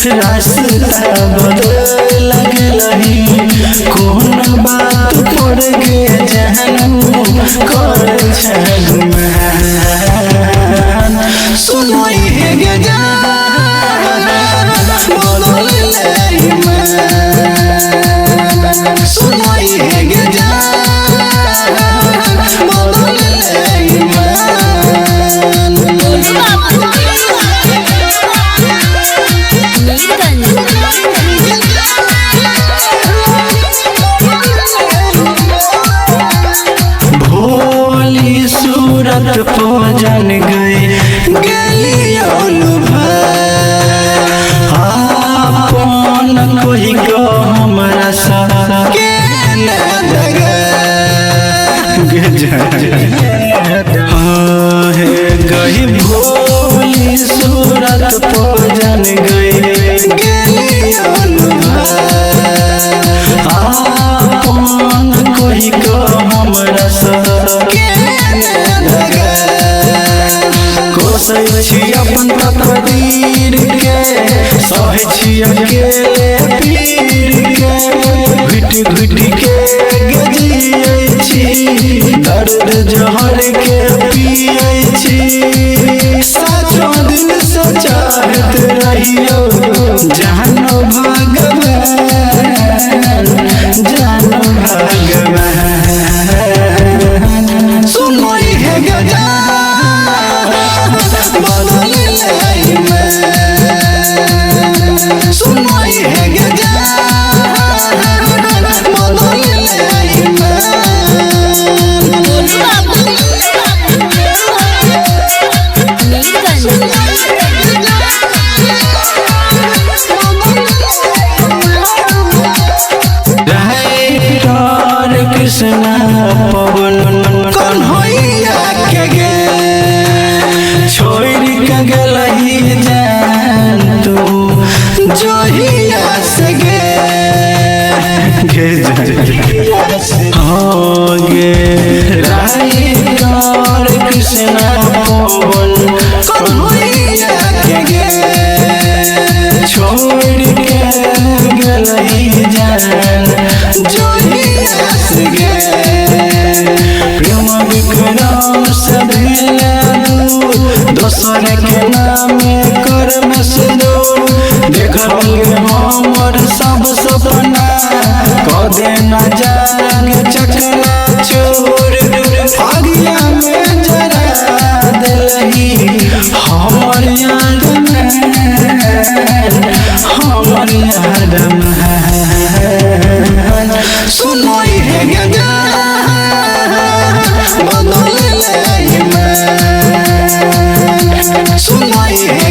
रास्ता बदल लगलही कौन बात पड़ के जानू कर छगुमान सुनई है गजान बदल ले ईमान सुनई है गजान बदल ले ईमान भोली सूरत पो जन गए आपन कोई को हमरा सके गई भोली सूरत पो जन गए आपन कोई को हमरा सके कोसै छी अपन तकदीर के सहे छी अकेले पीर के घुट घुट के गजिए छी दर्द जहर के पिए छी साचो दिल से चाहत रहियो जानो भगवान जानो भगवान सुनई है गजान बदल ले ईमान सुनई है गजान बदल ले ईमान कृष्णा पवन कन्हैया के गे छोड़ के गलही जान तू जोहिया से गे हाँ गे राइटर कृष्णा पवन कन्हैया के गे छोड़ के गलही जान जोहिया से गे प्रेम विक्रम से दोसर के नाम कर मसदूर देखल हमर सब सपना कदे न जाग चकना चोर आगिया में जरा दिलही हमर याद में सुनई है गजान बदल ले ईमान सुनई है